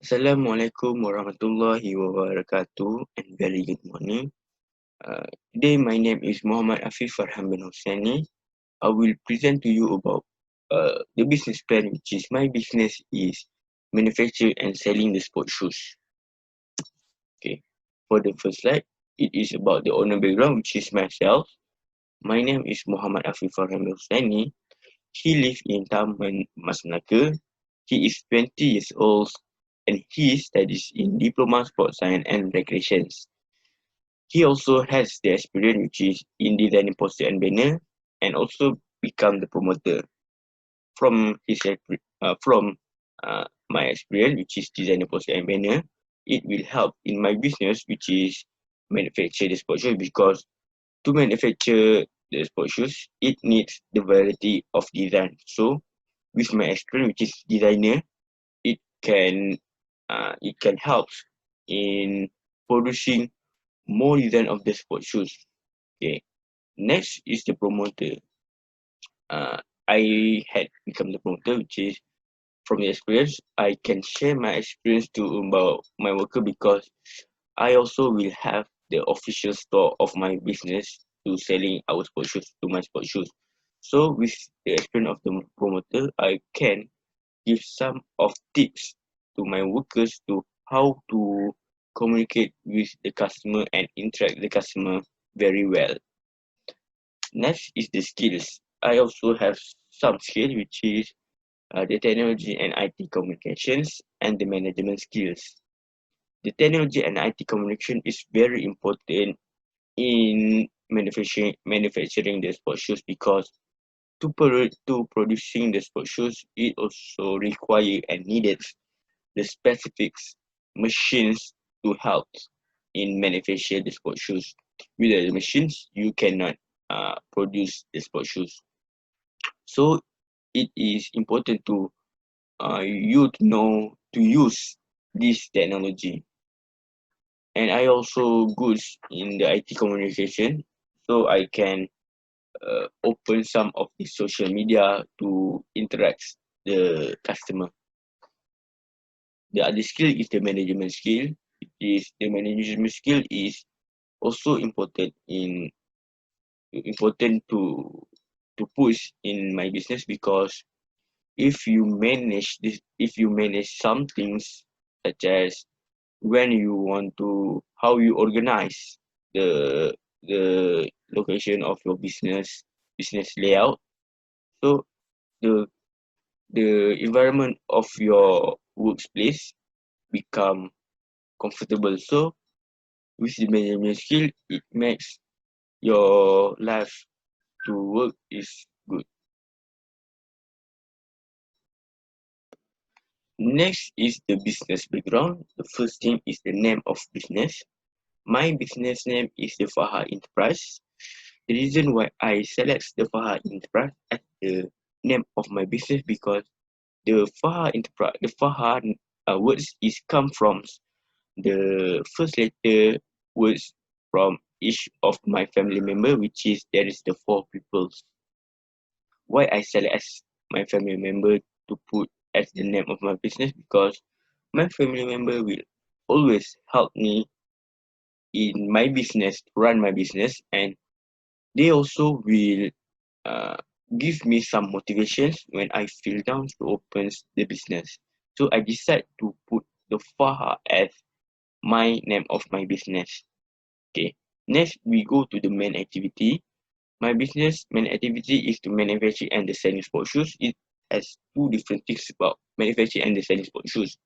Assalamualaikum warahmatullahi wabarakatuh and very good morning. Today my name is Muhammad Afif Farhan bin Hussaini. I will present to you about the business plan, which is my business is manufacture and selling the sports shoes. Okay, for the first slide, it is about the owner background, which is myself. My name is Muhammad Afif Farhan bin Hussaini. He lives in Taman Mas Melaka. He is 20 years old and he studies in Diploma Sports Science and Recreations. He also has the experience which is in designing poster and banner and also become the promoter. From his from my experience, which is designing poster and banner, it will help in my business, which is manufacture the sports shoes, because to manufacture the sports shoes, it needs the variety of design. So with my experience, which is designer, it can help in producing more design of the sports shoes. Okay. Next is the promoter. I had become the promoter, which is from the experience. I can share my experience to about my worker, because I also will have the official store of my business to selling our sports shoes to my sports shoes. So with the experience of the promoter, I can give some of tips to my workers to how to communicate with the customer and interact the customer very well. Next is the skills. I also have some skills, which is the technology and IT communications and the management skills. The technology and IT communication is very important in manufacturing the sports shoes, because to producing the sports shoes, it also require and needed the specific machines to help in manufacture the sports shoes. Without the machines, you cannot produce the sports shoes. So it is important to you to know to use this technology. And I also good in the IT communication, so I can open some of the social media to interact the customer. The other skill is the management skill. The management skill is also important to push in my business, because if you manage some things, such as when you want to how you organize the the location of your business layout, so the the environment of your workplace become comfortable. So with the management skill, it makes your life to work is good. Next is the business background. The first thing is the name of business. My business name is the Faha Enterprise. The reason why I select the Faha Enterprise as the name of my business, because the Faha Enterprise, the Faha words is come from the first letter words from each of my family member, which is there is the four people. Why I select as my family member to put as the name of my business, because my family member will always help me in my business, run my business, and they also will uh, give me some motivations when I feel down to open the business. So I decide to put the Faha as my name of my business. Okay. Next, we go to the main activity. My business main activity is to manufacture and the selling sports shoes. It has two different things about manufacture and the selling sports shoes.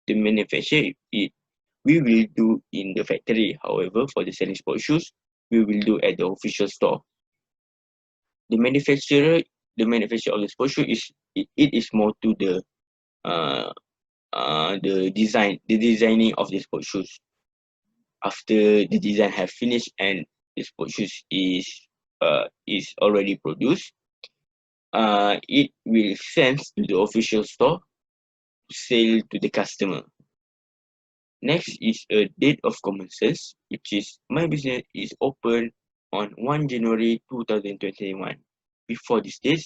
The manufacture, we will do in the factory. However, for the selling sports shoes, we will do at the official store. The manufacturer of the sports shoe it is more to uh the designing of the sports shoes. After the design have finished and the sports shoes is already produced, it will send to the official store to sell to the customer. Next is a date of commences, which is my business is open on 1 January 2021. Before this date,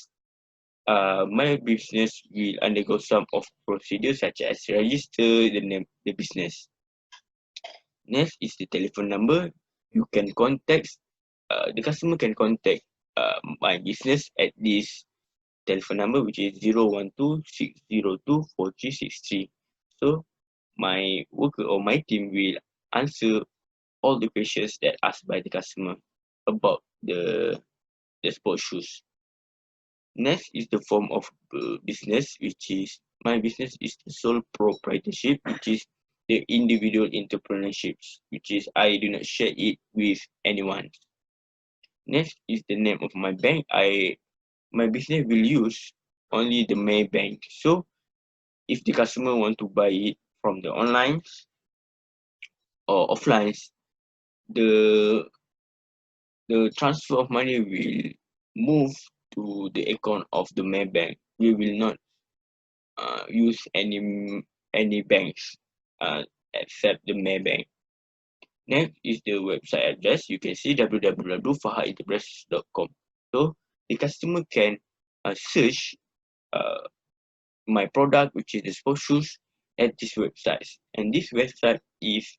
my business will undergo some of procedures such as register the name the business. Next is the telephone number. You can contact the customer can contact my business at this telephone number, which is 012-602-4363. So my worker or my team will answer all the questions that asked by the customer about the sports shoes. Next is the form of business, which is my business is the sole proprietorship, which is the individual entrepreneurships, which is I do not share it with anyone. Next is the name of my bank. My business will use only the main bank. So if the customer want to buy it from the online or offline, the the transfer of money will move to the account of the main bank. We will not use any banks except the main bank. Next is the website address. You can see www.fahadinterpress.com. So the customer can search uh, my product, which is the sports shoes, at this website. And this website is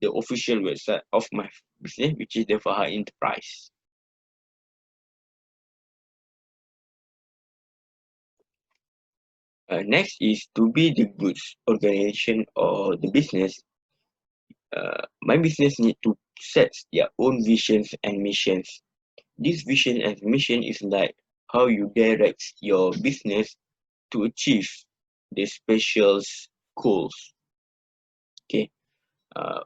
the official website of my business, which is the Fahad Enterprise. Next is to be the goods organization or the business. My business need to set their own visions and missions. This vision and mission is like how you direct your business to achieve the special goals. Okay. Uh,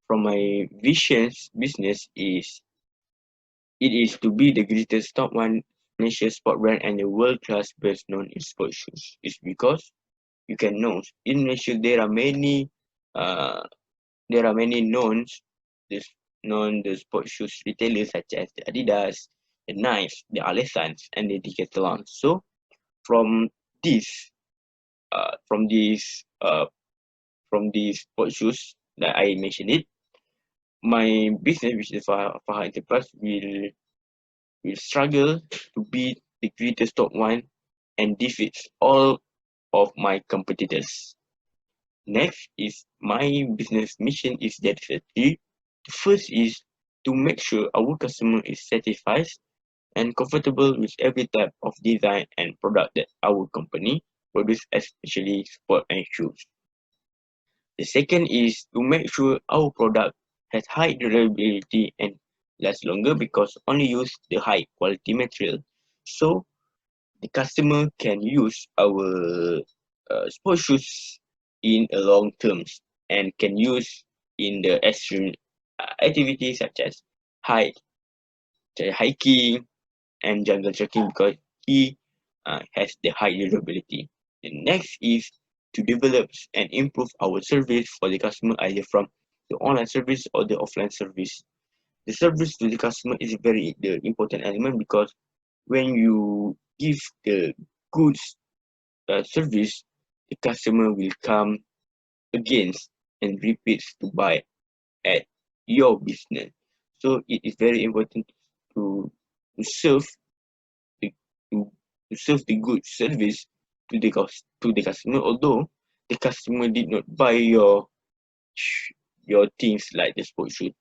from my visions, business is it is to be the greatest top one national sport brand and the world class best known in sports shoes. It's because you can know in Malaysia uh there are many this known the sports shoes retailers such as the Adidas, the Nike, the Alessans and the Decathlon. So from this from these sports shoes that I mentioned it, my business which is Fahad Enterprise will struggle to be the greatest top one and defeats all of my competitors. Next is my business mission is that three. The first is to make sure our customer is satisfied and comfortable with every type of design and product that our company produce, especially sport and shoes. The second is to make sure our product has high durability and lasts longer because only use the high quality material. So the customer can use our sports shoes in a long terms and can use in the extreme activities such as hike, hiking and jungle trekking because he has the high durability. The next is to develop and improve our service for the customer either from the online service or the offline service. The service to the customer is very the important element because when you give the goods service, the customer will come again and repeats to buy at your business. So it is very important to to serve the to, to serve the good service to the customer, although the customer did not buy your things like the sports shoe.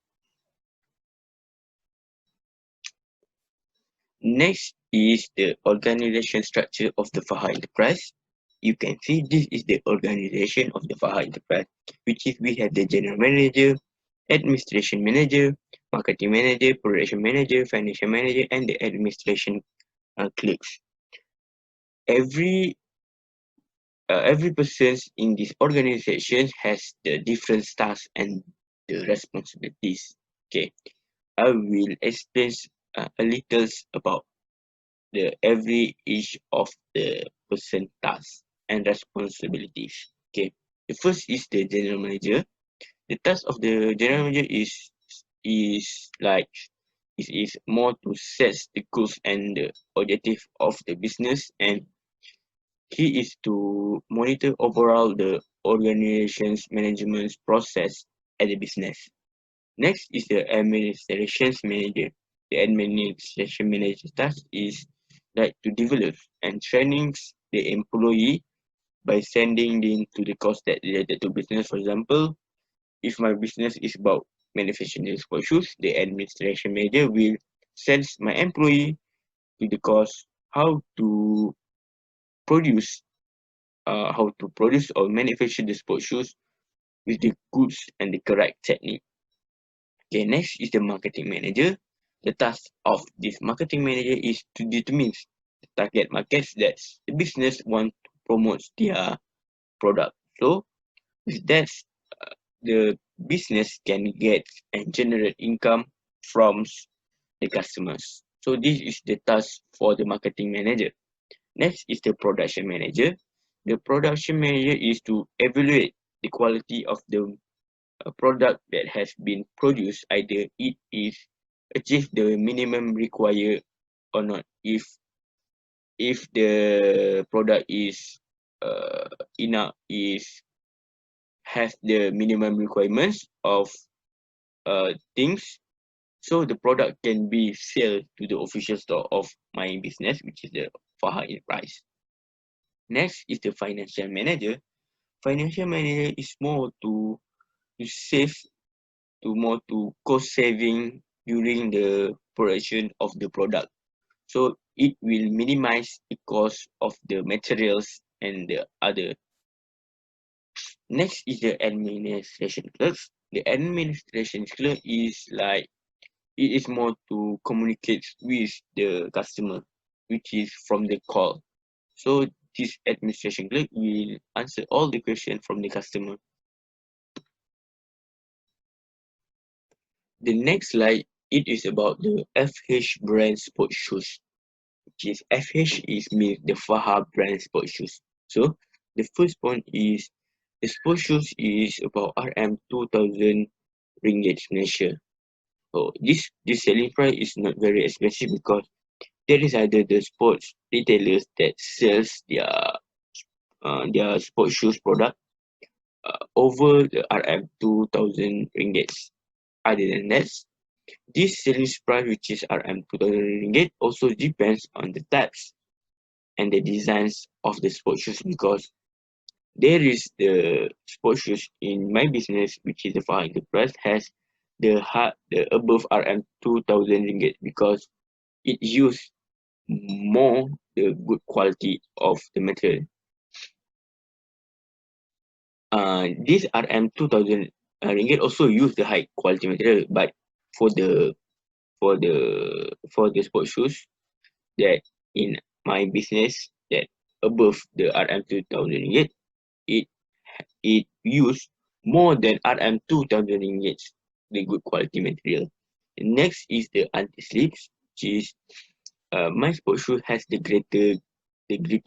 Next is the organization structure of the Fahad Enterprise. You can see this is the organization of the Fahad Enterprise, which is we have the general manager, administration manager, marketing manager, production manager, financial manager, and the administration clerks. Every every person in this organization has the different tasks and the responsibilities. Okay, I will explain a little about the every each of the person tasks and responsibilities. Okay, the first is the general manager. The task of the general manager is like is more to set the goals and the objective of the business, and he is to monitor overall the organization's management process at the business. Next is the administrations manager. The administration manager task is like to develop and trainings the employee by sending them to the course that related to business. For example, if my business is about manufacturing sports shoes, the administration manager will send my employee to the course produce how to produce or manufacture the sports shoes with the goods and the correct technique. Okay, next is the marketing manager. The task of this marketing manager is to determine the target markets that the business want to promote their product. So with that, the business can get and generate income from the customers. So this is the task for the marketing manager. Next is the production manager. The production manager is to evaluate the quality of the product that has been produced, either it is achieve the minimum required or not. If the product is enough is has the minimum requirements of things, so the product can be sold to the official store of my business, which is the Faha Enterprise. Next is the financial manager. Financial manager is more to save more to cost saving during the production of the product. So it will minimize the cost of the materials and the other. Next is the administration clerk. The administration clerk is like it is more to communicate with the customer, which is from the call. So this administration clerk will answer all the questions from the customer. The next slide, it is about the FH brand sports shoes. Which is FH is mean the Faha brand sports shoes. So the first point is the sports shoes is about RM 2000 ringgit Malaysia. So this selling price is not very expensive because there is either the sports retailers that sells their sports shoes product over the RM 2000 ringgit. Other than that, this selling price, which is RM 2000 ringgit, also depends on the types and the designs of the sports shoes, because there is the sports shoes in my business, which is the Far Enterprise, has the above RM 2000 ringgit because it use more the good quality of the material. This RM 2000 ringgit also use the high quality material, but for the for the sports shoes that in my business that above the RM 2000 ringgit, it it use more than RM 2000 ringgit, the good quality material. Next is the anti-slips, which is my sports shoe has the greater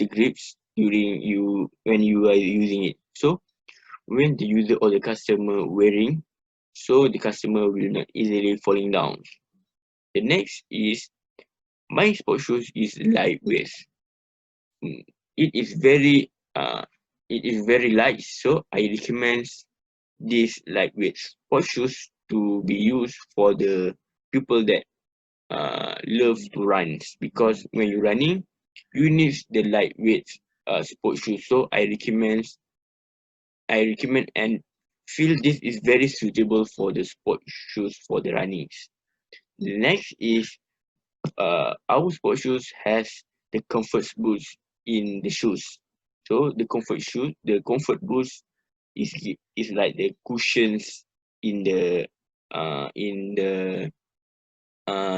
grips during when you are using it. So when the user or the customer wearing, so the customer will not easily falling down. The next is my sports shoes is lightweight. Mm, It is very light, so I recommend these lightweight sports shoes to be used for the people that love to run, because when you're running, you need the lightweight sports shoes. So I recommend and feel this is very suitable for the sport shoes for the runnings. The next is our sport shoes has the comfort boost in the shoes. So the comfort boost is like the cushions in the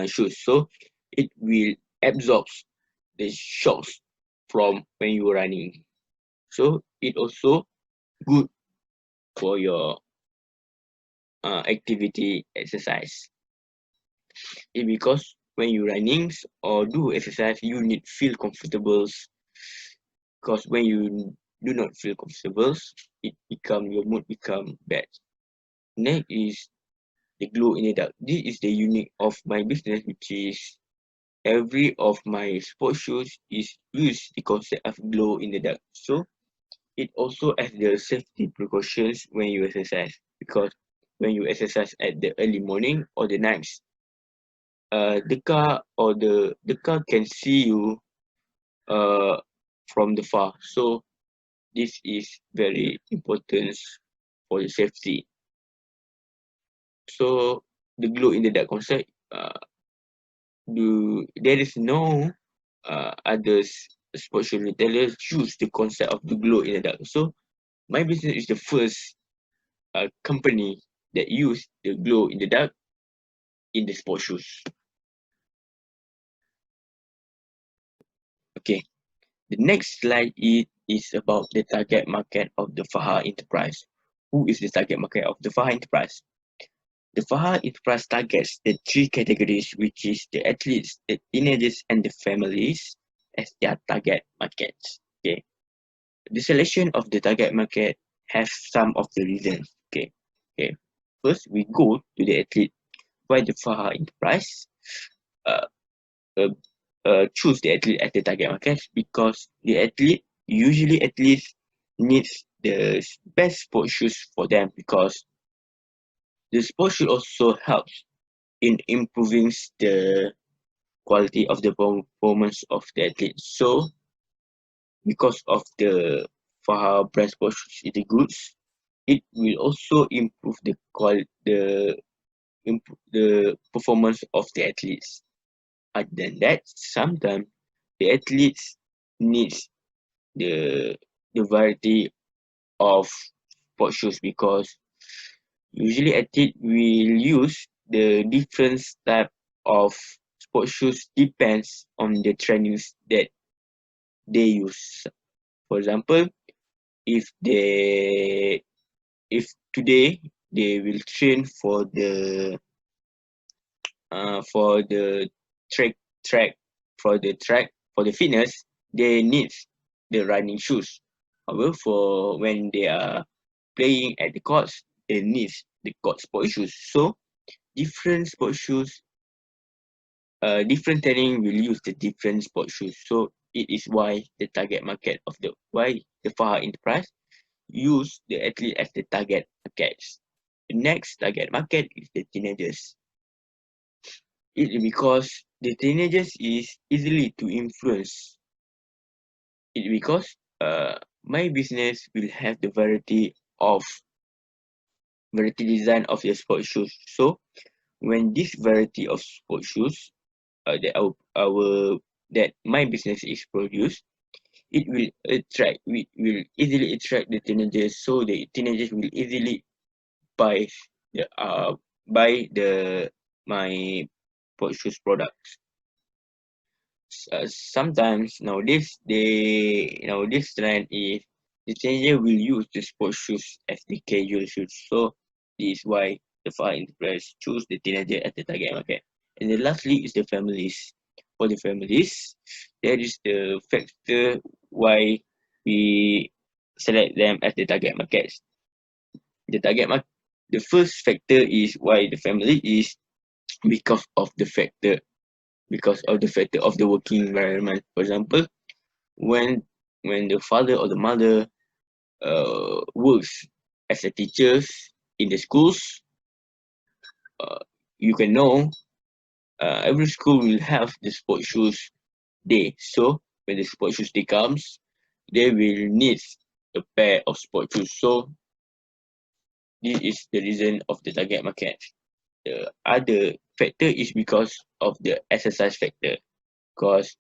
shoes. So it will absorb the shocks from when you're running. So it also good for your activity exercise. Because when you running or do exercise, you need feel comfortable. Because when you do not feel comfortable, your mood become bad. Next is the glow in the dark. This is the unique of my business, which is every of my sports shoes is use the concept of glow in the dark. So it also has the safety precautions when you exercise, because when you exercise at the early morning or the nights, the car can see you uh, from the far. So this is very important for the safety. So the glow in the dark concept, there is no others sports shoe retailers choose the concept of the glow in the dark. So my business is the first company that use the glow in the dark in the sports shoes. Okay, the next slide is about the target market of the Faha Enterprise. Who is the target market of the Faha Enterprise? The Faha Enterprise targets the three categories, which is the athletes, the teenagers, and the families as their target markets. Okay, the selection of the target market has some of the reasons. Okay. First, we go to the athlete. Why the Faha Enterprise uh, uh, choose the athlete as the target market? Because the athlete usually athletes needs the best sports shoes for them, because the sports shoe also helps in improving the quality of the performance of the athlete. So because of the Faha brand sports shoes is goods, it will also improve the performance of the athletes. Other than that, sometimes the athletes needs the the variety of sport shoes, because usually athlete will use the different type of sport shoes depends on the trainings that they use. For example, if they if today they will train for the track track track for the fitness, they need the running shoes. However, for when they are playing at the courts, they need the court sport shoes. So different sport shoes, different training will use the different sport shoes. So it is why the target market of the Faha Enterprise use the athlete as the target markets. The next target market is the teenagers. It is because the teenagers is easily to influence. It because my business will have the variety design of the sports shoes. So when this variety of sports shoes that my business is produced, it will easily attract the teenagers. So the teenagers will easily buy the buy the my sports shoes products. Sometimes this trend is the teenager will use the sports shoes as the casual shoes. So this is why the Far Enterprise choose the teenager as the target market. And then lastly is the families. For the families, that is the factor why we select them as the target markets. The target market, the first factor is why the family is because of the factor of the working environment. For example, when the father or the mother works as a teachers in the schools, uh, you can know every school will have the sport shoes day. So when the sport shoes day comes, they will need a pair of sport shoes. So this is the reason of the target market. The other factor is because of the exercise factor. Because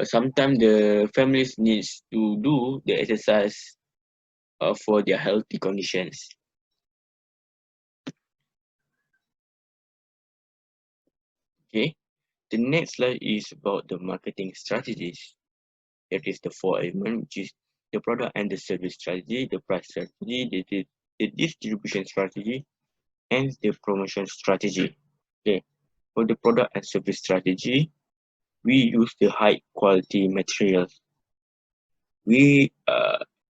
sometimes the families needs to do the exercise for their healthy conditions. Okay, the next slide is about the marketing strategies. That is the four elements, which is the product and the service strategy, the price strategy, the distribution strategy, and the promotion strategy. Okay, for the product and service strategy, we use the high quality materials. We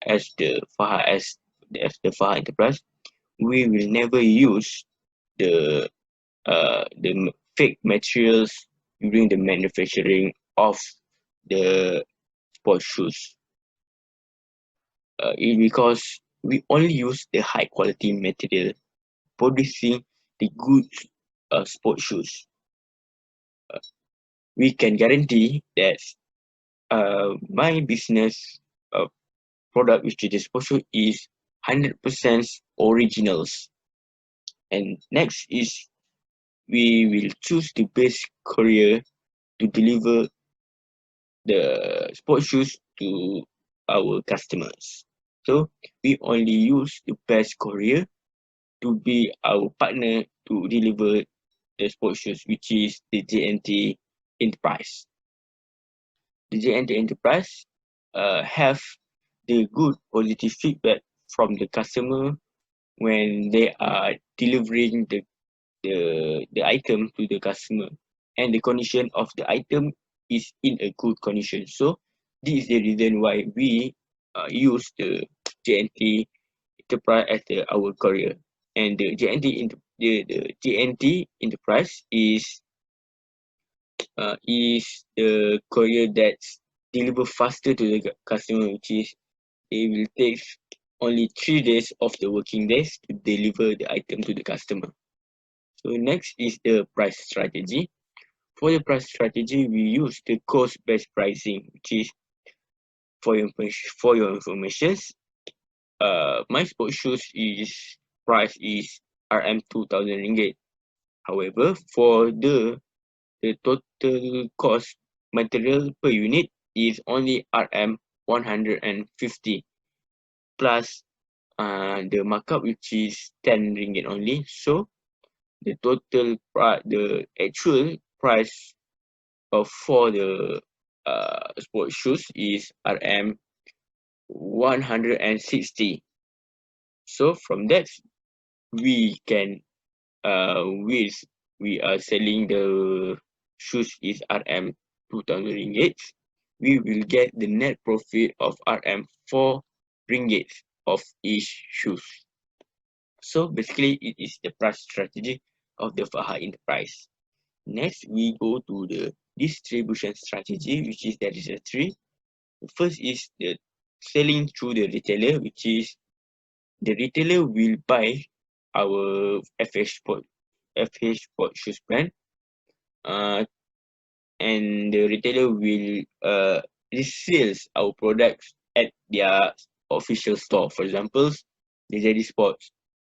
as the Faha Enterprise, we will never use the fake materials during the manufacturing of the sports shoes. Because we only use the high quality material producing the good sports shoes. We can guarantee that my business product, which is disposal, is 100% originals. And next is we will choose the best courier to deliver the sports shoes to our customers. So we only use the best courier to be our partner to deliver the sports shoes, which is the JNT Enterprise. The JNT Enterprise have the good positive feedback from the customer when they are delivering the item to the customer, and the condition of the item is in a good condition. So this is the reason why we use the JNT Enterprise as our courier. And the JNT Enterprise is the courier that's deliver faster to the customer, which is it will take only 3 days of the working days to deliver the item to the customer. So next is the price strategy. For the price strategy, we use the cost-based pricing, which is for your information. My sports shoes is price is RM 2,000 ringgit. However, for the total cost material per unit is only RM 150 plus the markup, which is 10 ringgit only. So the total price, the actual price for the sports shoes is RM 160. So from that we can with we are selling the shoes is RM 2,000 ringgit, we will get the net profit of RM 4 ringgit of each shoes. So basically it is the price strategy of the Faha Enterprise. Next we go to the distribution strategy, which is there is a three. The first is the selling through the retailer, which is the retailer will buy our FH Sport shoes brand, uh, and the retailer will resales our products at their official store. For example, the JD Sports.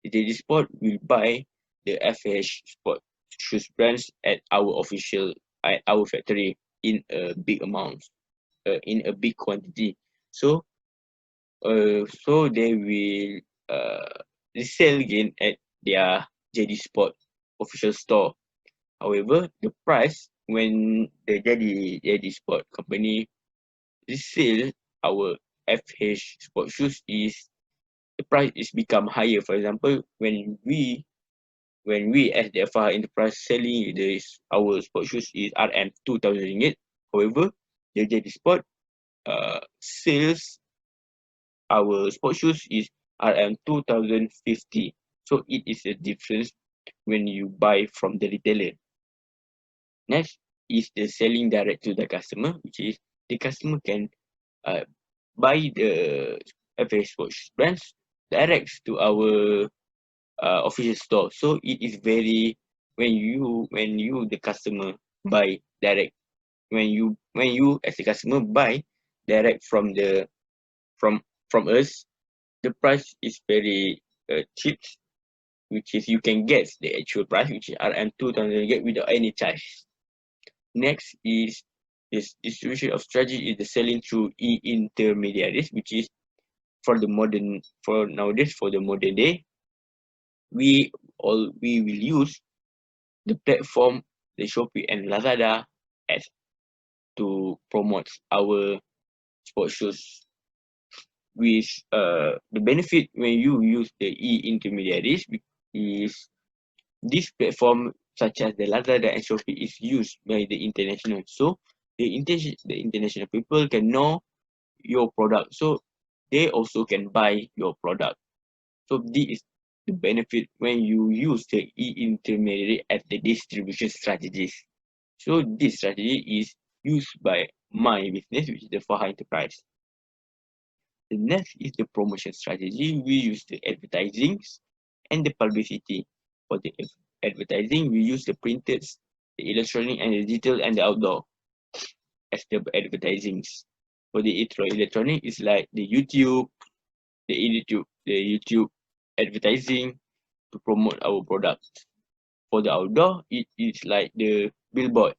The JD Sport will buy the FH Sport shoes brands at our factory in a big amount, in a big quantity. So so they will resell again at their JD Sport official store. However, the price when the JD Sport company resell our FH Sport shoes is the price is become higher. For example, when we as the FH Enterprise selling our sport shoes is RM 2,000 ringgit. However, the JD Sport sales our sport shoes is RM 2,050. So it is a difference when you buy from the retailer. Next is the selling direct to the customer, which is the customer can uh, buy the FA Sports brands direct to our official store. So it is very when you the customer buy direct, when you as a customer buy direct from from us, the price is very cheap, which is you can get the actual price, which is RM 2,000 get without any charge. Next is this distribution of strategy is the selling through intermediaries, which is for nowadays for the modern day, we will use the platform, the Shopee and Lazada as to promote our sports shoes. With the benefit when you use the intermediaries is this platform such as the Lazada and Shopee is used by the international. So the international people can know your product. So they also can buy your product. So this is the benefit when you use the intermediary as the distribution strategies. So this strategy is used by my business, which is the Faha Enterprise. The next is the promotion strategy. We use the advertising and the publicity. For the advertising, we use the printed, the electronic and the digital and the outdoor. as the advertisings. For the electronic is like the YouTube advertising to promote our products. For the outdoor, it is like the billboard.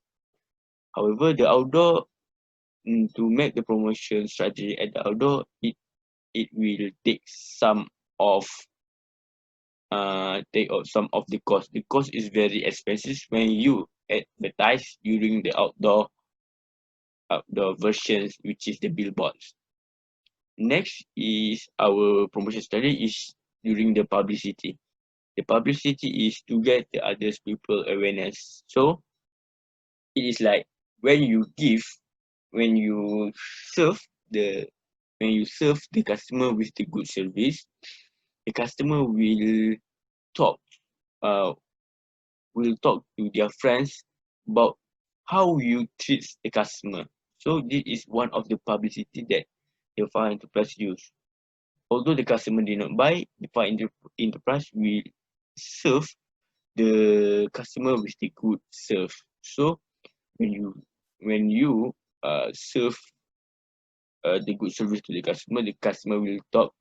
However, the outdoor, to make the promotion strategy at the outdoor, it will take off some of the cost. The cost is very expensive when you advertise during the outdoor versions, which is the billboards. Next is our promotion strategy is during the publicity. The publicity is to get the others people awareness. So it is like when you when you serve the the customer with the good service, the customer talk uh will talk to their friends about how you treat the customer. So this is one of the publicity that the Far Enterprise use. Although the customer did not buy, the Far Enterprise will serve the customer with the good serve. So when you serve the good service to the customer will talk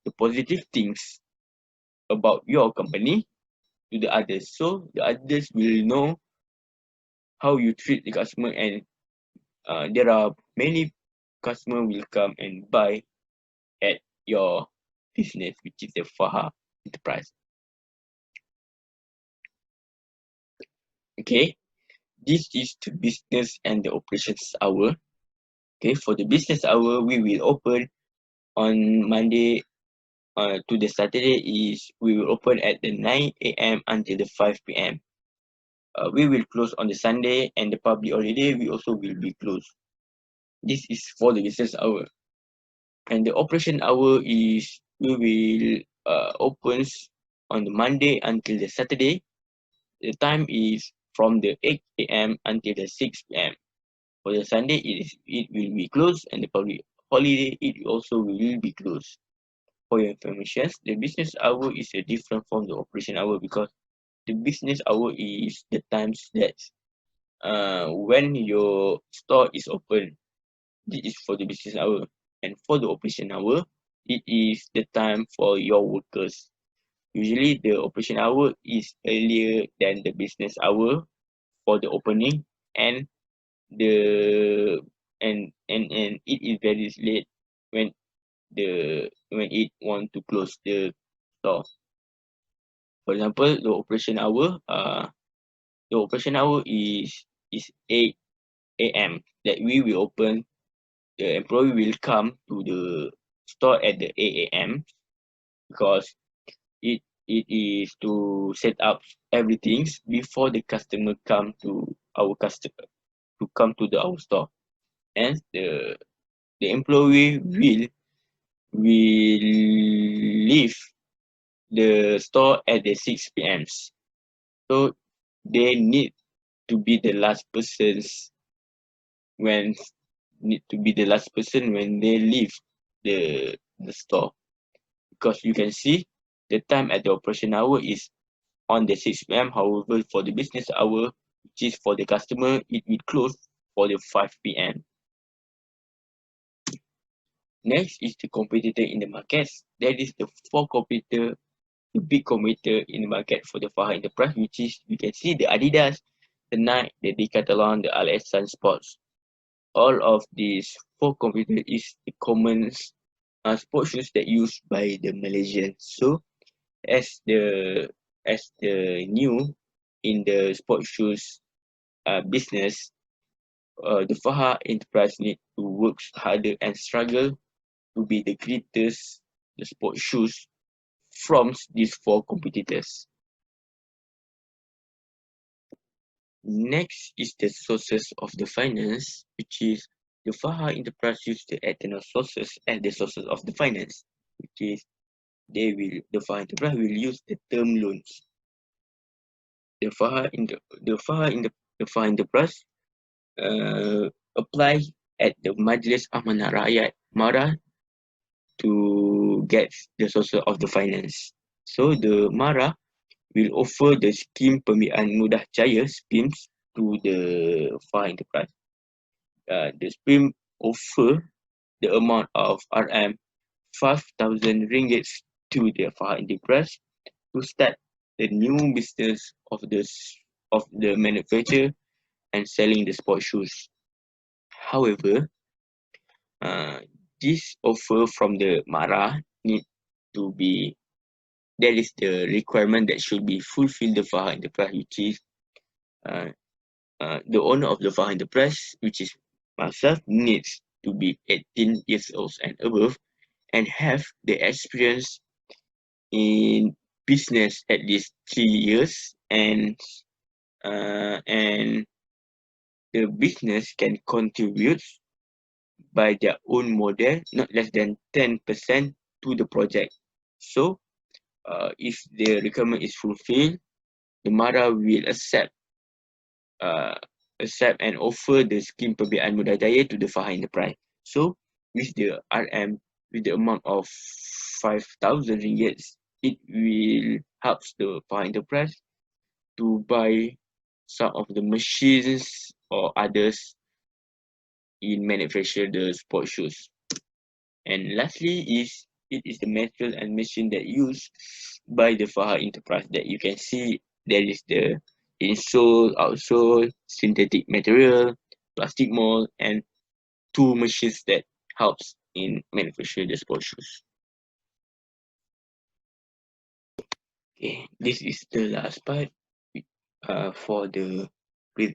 the positive things about your company to the others. So the others will know how you treat the customer, and there are many customer will come and buy at your business, which is the Faha Enterprise. Okay, this is the business and the operations hour. Okay, for the business hour, we will open on Monday to the Saturday is we will open at the 9 a.m. until the 5 p.m. We will close on the Sunday, and the public holiday we also will be closed. This is for the business hour. And the operation hour is we will opens on the Monday until the Saturday. The time is from the 8 a.m. until the 6 p.m. For the Sunday, it will be closed, and the public holiday it also will be closed. For your information, the business hour is a different from the operation hour because the business hour is the times that when your store is open. This is for the business hour. And for the operation hour, it is the time for your workers. Usually the operation hour is earlier than the business hour for the opening, and the and it is very late when when it want to close the store. For example, the operation hour is 8 a.m. that we will open. The employee will come to the store at the 8 a.m. because it is to set up everything before the customer come to our store, and the employee will leave the store at the 6 p.m. So they to be the last persons when when they leave the store, because you can see the time at the operation hour is on the 6 p.m. However, for the business hour, which is for the customer, it will close for the 5 p.m. Next is the competitor in the markets. That is the the big competitor in the market for the Faha Enterprise, which is you can see the Adidas, the Nike, the Decathlon, the Al Sports. All of these four competitors is the common sport shoes that used by the Malaysians. So as the new in the sport shoes business, the Faha Enterprise need to work harder and struggle to be the greatest the sport shoes from these four competitors. Next is the sources of the finance, which is the Faha Enterprise use the external sources as the sources of the finance, which is the Faha Enterprise will use the term loans. The Faha Enterprise apply at the Majlis Amanah Rakyat Mara to get the sources of the finance. So the Mara will offer the scheme pembiayaan mudah cahaya schemes to the Faha Enterprise. the scheme offer the amount of RM 5,000 ringgit to the Fahad enterprise to start the new business of the manufacture and selling the sport shoes. However, uh, this offer from the Mara need to be that is the requirement that should be fulfilled the Fahad enterprise, which is uh, the owner of the Fahad enterprise, which is myself, needs to be 18 years old and above and have the experience in business at least 3 years, and the business can contribute by their own model not less than 10% to the project. So if the requirement is fulfilled, the Mara will uh, accept and offer the scheme Perbiaan Muda Jaya to the Fahad enterprise. So with the RM, with the amount of 5,000 ringgit, it will help the Fahad enterprise to buy some of the machines or others in manufacture the sport shoes. And lastly is it is the material and machine that used by the Fahad enterprise that you can see there is the insole, outsole, synthetic material, plastic mold, and two machines that helps in manufacture the sport shoes. Okay, this is the last part for the with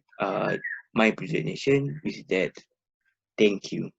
my presentation. With that, thank you.